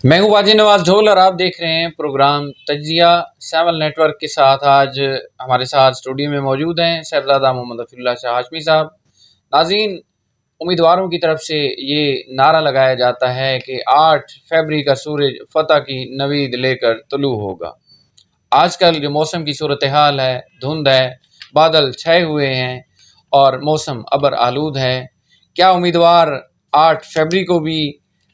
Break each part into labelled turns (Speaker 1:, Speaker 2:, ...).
Speaker 1: میں ہوں واجد نواز ڈھول اور آپ دیکھ رہے ہیں پروگرام تجزیہ 7 نیٹ ورک کے ساتھ۔ آج ہمارے ساتھ اسٹوڈیو میں موجود ہیں صاحبزادہ محمد رفیع اللہ شاہ ہاشمی صاحب۔ ناظرین، امیدواروں کی طرف سے یہ نعرہ لگایا جاتا ہے کہ 8 فروری کا سورج فتح کی نوید لے کر طلوع ہوگا۔ آج کل جو موسم کی صورتحال ہے، دھند ہے، بادل چھائے ہوئے ہیں اور موسم ابر آلود ہے۔ کیا امیدوار 8 فروری کو بھی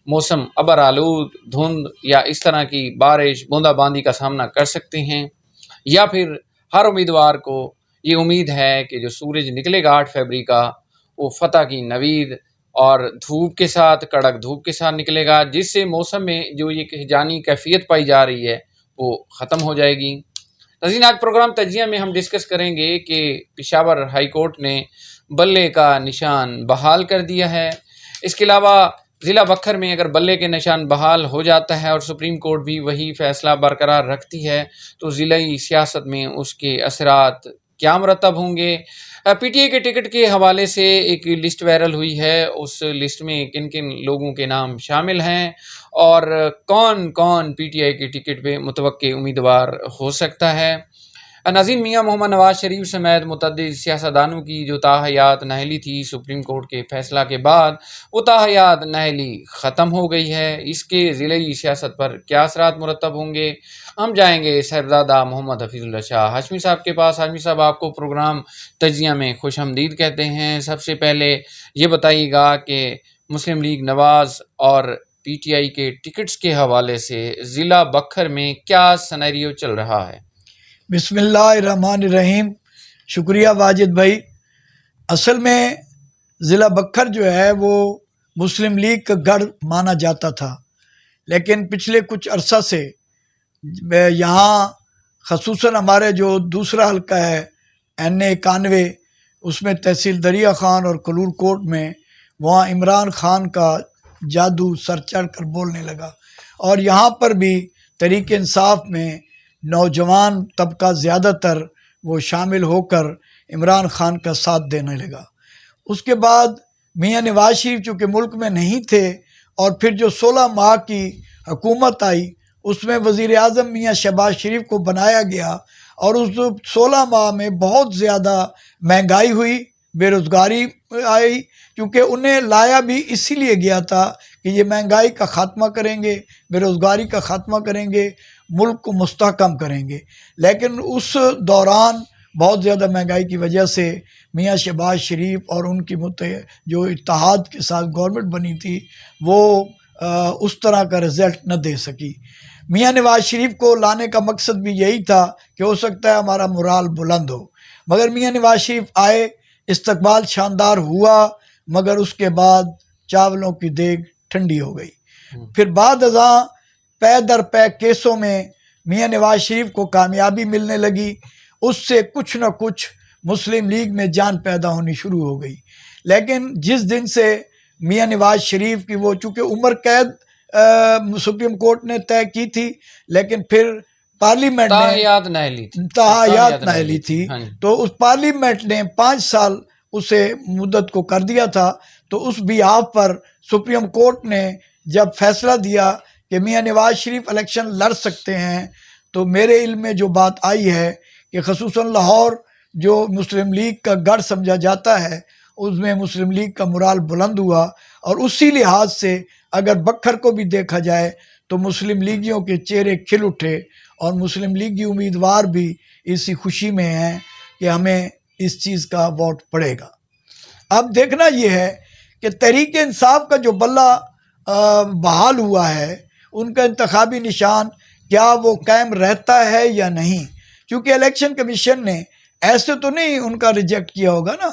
Speaker 1: موسم ابر آلود، دھند یا اس طرح کی بارش بوندا باندی کا سامنا کر سکتے ہیں، یا پھر ہر امیدوار کو یہ امید ہے کہ جو سورج نکلے گا 8 فروری کا، وہ فتح کی نوید اور دھوپ کے ساتھ، کڑک دھوپ کے ساتھ نکلے گا، جس سے موسم میں جو یہ کہجانی کیفیت پائی جا رہی ہے وہ ختم ہو جائے گی۔ ناظرین، آج پروگرام تجزیہ میں ہم ڈسکس کریں گے کہ پشاور ہائی کورٹ نے بلے کا نشان بحال کر دیا ہے۔ اس کے علاوہ ضلع بکھر میں اگر بلے کے نشان بحال ہو جاتا ہے اور سپریم کورٹ بھی وہی فیصلہ برقرار رکھتی ہے تو ضلعی سیاست میں اس کے اثرات کیا مرتب ہوں گے۔ پی ٹی آئی کے ٹکٹ کے حوالے سے ایک لسٹ وائرل ہوئی ہے، اس لسٹ میں کن کن لوگوں کے نام شامل ہیں اور کون کون پی ٹی آئی کے ٹکٹ پہ متوقع امیدوار ہو سکتا ہے۔ ناظرین، میاں محمد نواز شریف سمیت متعدد سیاستدانوں کی جو تاحیات نااہلی تھی سپریم کورٹ کے فیصلہ کے بعد، وہ تاحیات نااہلی ختم ہو گئی ہے۔ اس کے ضلعی سیاست پر کیا اثرات مرتب ہوں گے، ہم جائیں گے صاحبزادہ محمد حفیظ اللہ شاہ ہاشمی صاحب کے پاس۔ ہاشمی صاحب، آپ کو پروگرام تجزیہ میں خوش آمدید کہتے ہیں۔ سب سے پہلے یہ بتائیے گا کہ مسلم لیگ نواز اور پی ٹی آئی کے ٹکٹس کے حوالے سے ضلع بکھر میں کیا سینیریو چل رہا ہے؟
Speaker 2: بسم اللہ الرحمن الرحیم۔ شکریہ واجد بھائی۔ اصل میں ضلع بکھر جو ہے وہ مسلم لیگ کا گڑھ مانا جاتا تھا، لیکن پچھلے کچھ عرصہ سے یہاں خصوصاً ہمارے جو دوسرا حلقہ ہے NA 91، اس میں تحصیل دریا خان اور کلور کوٹ میں وہاں عمران خان کا جادو سر چڑھ کر بولنے لگا، اور یہاں پر بھی تحریک انصاف میں نوجوان طبقہ زیادہ تر وہ شامل ہو کر عمران خان کا ساتھ دینے لگا۔ اس کے بعد میاں نواز شریف چونکہ ملک میں نہیں تھے، اور پھر جو 16 ماہ کی حکومت آئی اس میں وزیر اعظم میاں شہباز شریف کو بنایا گیا، اور اس 16 ماہ میں بہت زیادہ مہنگائی ہوئی، بے روزگاری آئی، کیونکہ انہیں لایا بھی اسی لیے گیا تھا کہ یہ مہنگائی کا خاتمہ کریں گے، بے روزگاری کا خاتمہ کریں گے، ملک کو مستحکم کریں گے۔ لیکن اس دوران بہت زیادہ مہنگائی کی وجہ سے میاں شہباز شریف اور ان کی جو اتحاد کے ساتھ گورنمنٹ بنی تھی وہ اس طرح کا رزلٹ نہ دے سکی۔ میاں نواز شریف کو لانے کا مقصد بھی یہی تھا کہ ہو سکتا ہے ہمارا مورال بلند ہو، مگر میاں نواز شریف آئے، استقبال شاندار ہوا، مگر اس کے بعد چاولوں کی دیگ ٹھنڈی ہو گئی۔ پھر بعد ازاں پے در پے کیسوں میں میاں نواز شریف کو کامیابی ملنے لگی، اس سے کچھ نہ کچھ مسلم لیگ میں جان پیدا ہونی شروع ہو گئی۔ لیکن جس دن سے میاں نواز شریف کی وہ چونکہ عمر قید سپریم کورٹ نے طے کی تھی، لیکن پھر پارلیمنٹ نے تاحیات نااہلی تھی، تو اس پارلیمنٹ نے 5 سال اسے مدت کو کر دیا تھا، تو اس بیہاف پر سپریم کورٹ نے جب فیصلہ دیا کہ میاں نواز شریف الیکشن لڑ سکتے ہیں، تو میرے علم میں جو بات آئی ہے کہ خصوصاً لاہور جو مسلم لیگ کا گڑھ سمجھا جاتا ہے، اس میں مسلم لیگ کا مورال بلند ہوا، اور اسی لحاظ سے اگر بکھر کو بھی دیکھا جائے تو مسلم لیگیوں کے چہرے کھل اٹھے، اور مسلم لیگی امیدوار بھی اسی خوشی میں ہیں کہ ہمیں اس چیز کا ووٹ پڑے گا۔ اب دیکھنا یہ ہے کہ تحریک انصاف کا جو بلہ بحال ہوا ہے، ان کا انتخابی نشان کیا وہ قائم رہتا ہے یا نہیں، کیونکہ الیکشن کمیشن نے ایسے تو نہیں ان کا ریجیکٹ کیا ہوگا نا،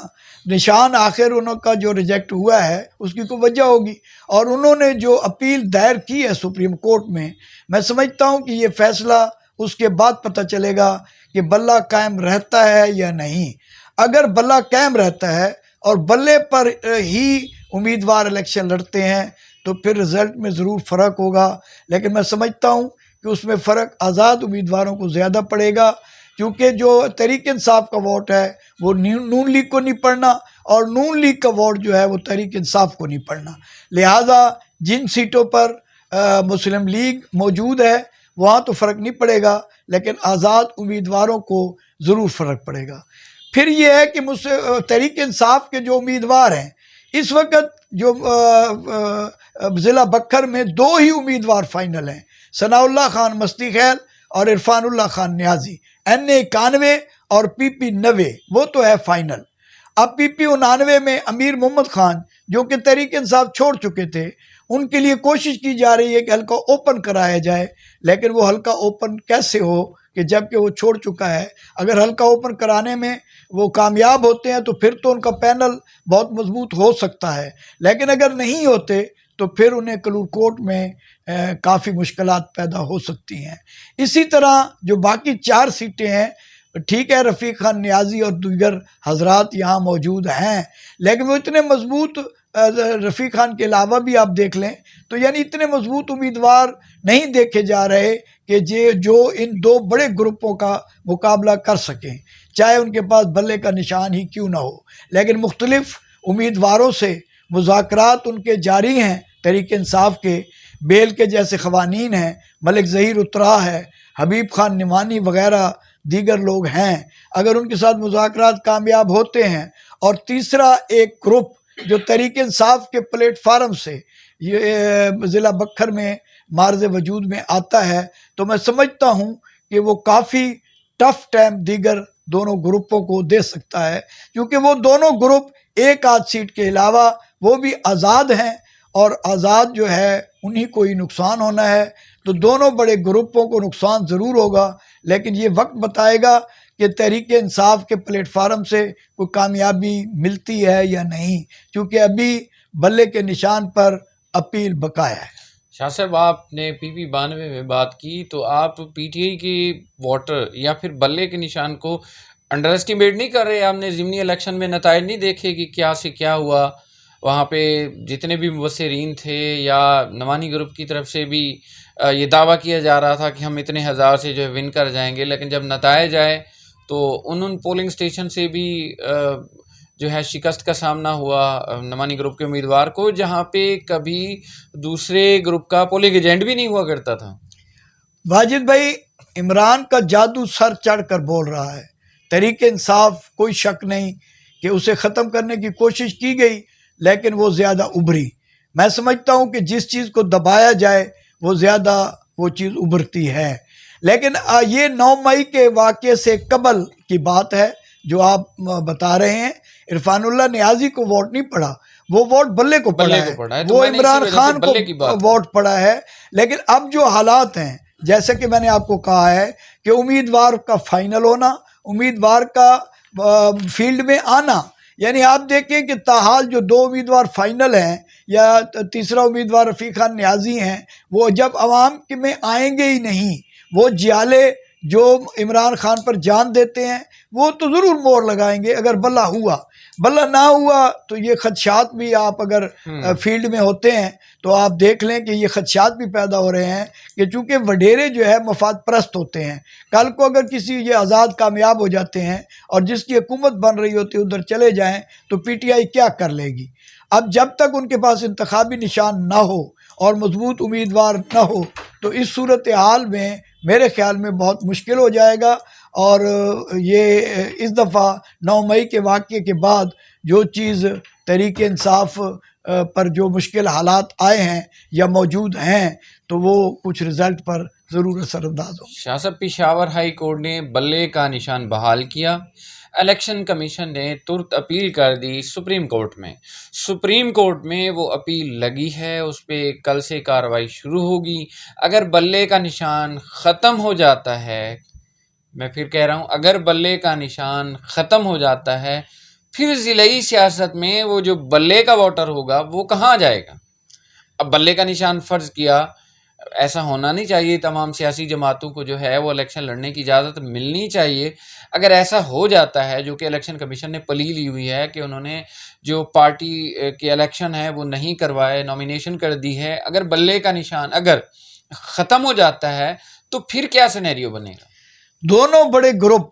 Speaker 2: نشان آخر انہوں کا جو ریجیکٹ ہوا ہے اس کی کوئی وجہ ہوگی، اور انہوں نے جو اپیل دائر کی ہے سپریم کورٹ میں سمجھتا ہوں کہ یہ فیصلہ اس کے بعد پتہ چلے گا کہ بلہ قائم رہتا ہے یا نہیں۔ اگر بلہ قائم رہتا ہے اور بلے پر ہی امیدوار الیکشن لڑتے ہیں تو پھر رزلٹ میں ضرور فرق ہوگا، لیکن میں سمجھتا ہوں کہ اس میں فرق آزاد امیدواروں کو زیادہ پڑے گا، کیونکہ جو تحریک انصاف کا ووٹ ہے وہ نون لیگ کو نہیں پڑنا، اور نون لیگ کا ووٹ جو ہے وہ تحریک انصاف کو نہیں پڑنا۔ لہٰذا جن سیٹوں پر مسلم لیگ موجود ہے وہاں تو فرق نہیں پڑے گا، لیکن آزاد امیدواروں کو ضرور فرق پڑے گا۔ پھر یہ ہے کہ تحریک انصاف کے جو امیدوار ہیں اس وقت جو ضلع بکھر میں 2 ہی امیدوار فائنل ہیں، ثناء اللہ خان مستی خیل اور عرفان اللہ خان نیازی، NA 91 اور PP 90 وہ تو ہے فائنل۔ اب PP 99 میں امیر محمد خان جو کہ تحریک انصاف چھوڑ چکے تھے، ان کے لیے کوشش کی جا رہی ہے کہ حلقہ اوپن کرایا جائے، لیکن وہ حلقہ اوپن کیسے ہو کہ جب کہ وہ چھوڑ چکا ہے؟ اگر حلقہ اوپن کرانے میں وہ کامیاب ہوتے ہیں تو پھر تو ان کا پینل بہت مضبوط ہو سکتا ہے، لیکن اگر نہیں ہوتے تو پھر انہیں کلور کوٹ میں کافی مشکلات پیدا ہو سکتی ہیں۔ اسی طرح جو باقی 4 سیٹیں ہیں، ٹھیک ہے رفیق خان نیازی اور دیگر حضرات یہاں موجود ہیں، لیکن وہ اتنے مضبوط، رفیق خان کے علاوہ بھی آپ دیکھ لیں تو یعنی اتنے مضبوط امیدوار نہیں دیکھے جا رہے کہ جو ان 2 بڑے گروپوں کا مقابلہ کر سکیں، چاہے ان کے پاس بلے کا نشان ہی کیوں نہ ہو۔ لیکن مختلف امیدواروں سے مذاکرات ان کے جاری ہیں، تحریک انصاف کے بیل کے جیسے قوانین ہیں، ملک ظہیر اترا ہے، حبیب خان نعمانی وغیرہ دیگر لوگ ہیں، اگر ان کے ساتھ مذاکرات کامیاب ہوتے ہیں اور تیسرا ایک گروپ جو تحریک انصاف کے پلیٹ فارم سے یہ ضلع بکھر میں معرض وجود میں آتا ہے تو میں سمجھتا ہوں کہ وہ کافی ٹف ٹائم دیگر دونوں گروپوں کو دے سکتا ہے، کیونکہ وہ دونوں گروپ 1 آدھ سیٹ کے علاوہ وہ بھی آزاد ہیں، اور آزاد جو ہے انہی کو ہی نقصان ہونا ہے، تو دونوں بڑے گروپوں کو نقصان ضرور ہوگا، لیکن یہ وقت بتائے گا کہ تحریک انصاف کے پلیٹ فارم سے کوئی کامیابی ملتی ہے یا نہیں، کیونکہ ابھی بلے کے نشان پر اپیل بقایا ہے۔
Speaker 1: شاہ صاحب آپ نے PP 92 میں بات کی تو آپ PTI کی ووٹر یا پھر بلے کے نشان کو انڈر اسٹیمیٹ نہیں کر رہے؟ آپ نے ضمنی الیکشن میں نتائج نہیں دیکھے کہ کیا سے کیا ہوا؟ وہاں پہ جتنے بھی مبصرین تھے یا نوانی گروپ کی طرف سے بھی یہ دعویٰ کیا جا رہا تھا کہ ہم اتنے ہزار سے جو ہے ون کر جائیں گے، لیکن جب نتائج آئے تو ان پولنگ سٹیشن سے بھی جو ہے شکست کا سامنا ہوا نمانی گروپ کے امیدوار کو، جہاں پہ کبھی دوسرے گروپ کا پولنگ ایجنٹ بھی نہیں ہوا کرتا تھا۔
Speaker 2: واجد بھائی، عمران کا جادو سر چڑھ کر بول رہا ہے، تحریک انصاف کوئی شک نہیں کہ اسے ختم کرنے کی کوشش کی گئی، لیکن وہ زیادہ ابھری۔ میں سمجھتا ہوں کہ جس چیز کو دبایا جائے وہ زیادہ وہ چیز ابھرتی ہے، لیکن یہ 9 مئی کے واقعے سے قبل کی بات ہے جو آپ بتا رہے ہیں۔ عرفان اللہ نیازی کو ووٹ نہیں پڑا، وہ ووٹ بلے کو پڑا ہے، وہ عمران خان کو ووٹ پڑا ہے، لیکن اب جو حالات ہیں جیسے کہ میں نے آپ کو کہا ہے کہ امیدوار کا فائنل ہونا، امیدوار کا فیلڈ میں آنا، یعنی آپ دیکھیں کہ تاحال جو 2 امیدوار فائنل ہیں یا تیسرا امیدوار رفیق خان نیازی ہیں، وہ جب عوام میں آئیں گے ہی نہیں، وہ جیالے جو عمران خان پر جان دیتے ہیں وہ تو ضرور مور لگائیں گے اگر بلہ ہوا۔ بلہ نہ ہوا تو یہ خدشات بھی، آپ اگر فیلڈ میں ہوتے ہیں تو آپ دیکھ لیں کہ یہ خدشات بھی پیدا ہو رہے ہیں کہ چونکہ وڈیرے جو ہے مفاد پرست ہوتے ہیں، کل کو اگر کسی یہ آزاد کامیاب ہو جاتے ہیں اور جس کی حکومت بن رہی ہوتی ہے ادھر چلے جائیں تو PTI کیا کر لے گی؟ اب جب تک ان کے پاس انتخابی نشان نہ ہو اور مضبوط امیدوار نہ ہو تو اس صورتحال میں میرے خیال میں بہت مشکل ہو جائے گا، اور یہ اس دفعہ 9 مئی کے واقعے کے بعد جو چیز تحریک انصاف پر جو مشکل حالات آئے ہیں یا موجود ہیں تو وہ کچھ رزلٹ پر ضرور اثر انداز ہوں۔
Speaker 1: شاہ صاحب، پشاور ہائی کورٹ نے بلے کا نشان بحال کیا، الیکشن کمیشن نے ترت اپیل کر دی سپریم کورٹ میں۔ سپریم کورٹ میں وہ اپیل لگی ہے، اس پہ کل سے کارروائی شروع ہوگی۔ اگر بلے کا نشان ختم ہو جاتا ہے، میں پھر کہہ رہا ہوں اگر بلے کا نشان ختم ہو جاتا ہے، پھر ضلعی سیاست میں وہ جو بلے کا ووٹر ہوگا وہ کہاں جائے گا؟ اب بلے کا نشان فرض کیا، ایسا ہونا نہیں چاہیے، تمام سیاسی جماعتوں کو جو ہے وہ الیکشن لڑنے کی اجازت ملنی چاہیے۔ اگر ایسا ہو جاتا ہے، جو کہ الیکشن کمیشن نے پلی لی ہوئی ہے کہ انہوں نے جو پارٹی کے الیکشن ہے وہ نہیں کروائے، نامینیشن کر دی ہے، اگر بلے کا نشان اگر ختم ہو جاتا ہے تو پھر کیا سینیریو بنے گا؟
Speaker 2: دونوں بڑے گروپ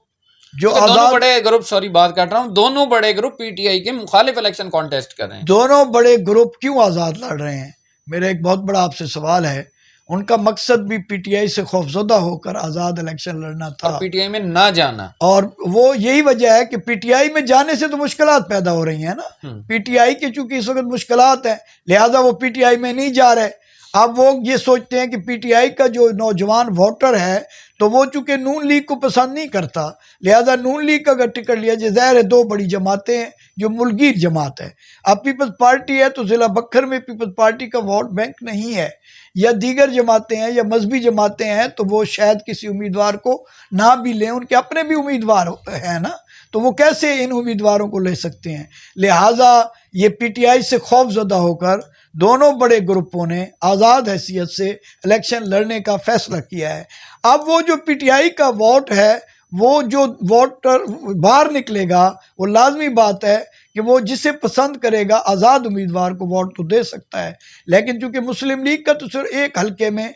Speaker 2: جو
Speaker 1: دونوں بڑے گروپ بات کر رہا ہوں، دونوں بڑے گروپ PTI کے مخالف الیکشن کانٹیسٹ کر رہے ہیں۔
Speaker 2: دونوں بڑے گروپ کیوں آزاد لڑ رہے ہیں؟ میرا ایک بہت بڑا آپ سے سوال ہے، ان کا مقصد بھی پی ٹی آئی سے خوفزدہ ہو کر آزاد الیکشن لڑنا تھا،
Speaker 1: اور پی ٹی آئی میں نہ جانا،
Speaker 2: اور وہ یہی وجہ ہے کہ پی ٹی آئی میں جانے سے تو مشکلات پیدا ہو رہی ہیں نا، پی ٹی آئی کے چونکہ اس وقت مشکلات ہیں، لہٰذا وہ پی ٹی آئی میں نہیں جا رہے۔ اب وہ یہ سوچتے ہیں کہ پی ٹی آئی کا جو نوجوان ووٹر ہے تو وہ چونکہ نون لیگ کو پسند نہیں کرتا، لہٰذا نون لیگ کا اگر ٹکٹ لیا جائے، ظاہر ہے دو بڑی جماعتیں ہیں جو ملگیر جماعت ہے، اب پیپلز پارٹی ہے تو ضلع بکھر میں پیپلز پارٹی کا ووٹ بینک نہیں ہے، یا دیگر جماعتیں ہیں یا مذہبی جماعتیں ہیں تو وہ شاید کسی امیدوار کو نہ بھی لیں، ان کے اپنے بھی امیدوار ہیں نا، تو وہ کیسے ان امیدواروں کو لے سکتے ہیں؟ لہٰذا یہ پی ٹی آئی سے خوف زدہ ہو کر دونوں بڑے گروپوں نے آزاد حیثیت سے الیکشن لڑنے کا فیصلہ کیا ہے۔ اب وہ جو پی ٹی آئی کا ووٹ ہے، وہ جو ووٹر باہر نکلے گا، وہ لازمی بات ہے کہ وہ جسے پسند کرے گا آزاد امیدوار کو ووٹ تو دے سکتا ہے، لیکن چونکہ مسلم لیگ کا تو صرف ایک حلقے میں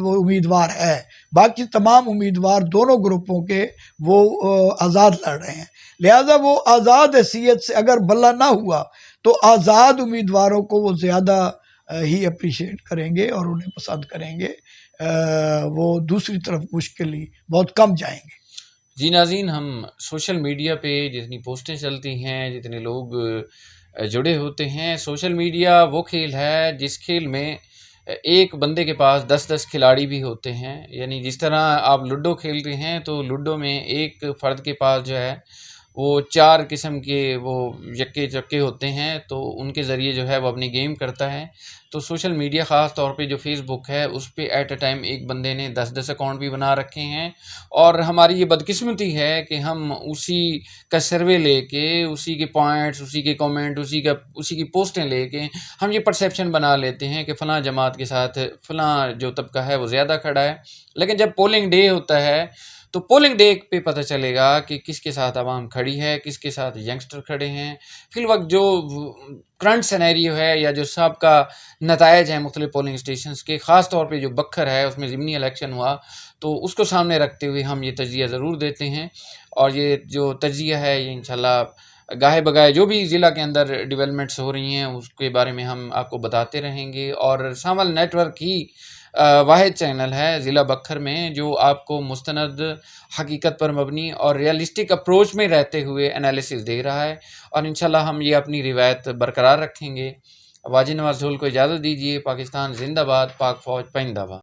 Speaker 2: وہ امیدوار ہے، باقی تمام امیدوار دونوں گروپوں کے وہ آزاد لڑ رہے ہیں، لہٰذا وہ آزاد حیثیت سے اگر بھلا نہ ہوا تو آزاد امیدواروں کو وہ زیادہ ہی اپریشیٹ کریں گے اور انہیں پسند کریں گے، وہ دوسری طرف مشکل ہی بہت کم جائیں گے۔
Speaker 1: جی ناظرین، ہم سوشل میڈیا پہ جتنی پوسٹیں چلتی ہیں، جتنے لوگ جڑے ہوتے ہیں، سوشل میڈیا وہ کھیل ہے جس کھیل میں ایک بندے کے پاس 10 کھلاڑی بھی ہوتے ہیں، یعنی جس طرح آپ لوڈو کھیلتے ہیں تو لوڈو میں ایک فرد کے پاس جو ہے وہ 4 قسم کے وہ یکے چکے ہوتے ہیں، تو ان کے ذریعے جو ہے وہ اپنی گیم کرتا ہے۔ تو سوشل میڈیا خاص طور پہ جو فیس بک ہے اس پہ ایٹ اے ٹائم ایک بندے نے 10 اکاؤنٹ بھی بنا رکھے ہیں، اور ہماری یہ بدقسمتی ہے کہ ہم اسی کا سروے لے کے، اسی کے پوائنٹس، اسی کے کومنٹ، اسی کی پوسٹیں لے کے ہم یہ پرسیپشن بنا لیتے ہیں کہ فلاں جماعت کے ساتھ فلاں جو طبقہ ہے وہ زیادہ کھڑا ہے، لیکن جب پولنگ ڈے ہوتا ہے تو پولنگ ڈے پہ پتہ چلے گا کہ کس کے ساتھ عوام کھڑی ہے، کس کے ساتھ ینگسٹر کھڑے ہیں۔ فی الوقت جو کرنٹ سینیریو ہے یا جو سابقہ نتائج ہیں مختلف پولنگ اسٹیشنز کے، خاص طور پہ جو بکھر ہے اس میں ضمنی الیکشن ہوا، تو اس کو سامنے رکھتے ہوئے ہم یہ تجزیہ ضرور دیتے ہیں، اور یہ جو تجزیہ ہے یہ انشاءاللہ گاہے بگاہے جو بھی ضلع کے اندر ڈیولپمنٹس ہو رہی ہیں اس کے بارے میں ہم آپ کو بتاتے رہیں گے، اور ساول نیٹ ورک ہی واحد چینل ہے ضلع بکھر میں جو آپ کو مستند، حقیقت پر مبنی اور ریئلسٹک اپروچ میں رہتے ہوئے انالیسس دے رہا ہے، اور انشاءاللہ ہم یہ اپنی روایت برقرار رکھیں گے۔ واجد نواز ڈھول کو اجازت دیجیے۔ پاکستان زندہ باد، پاک فوج پائندہ باد۔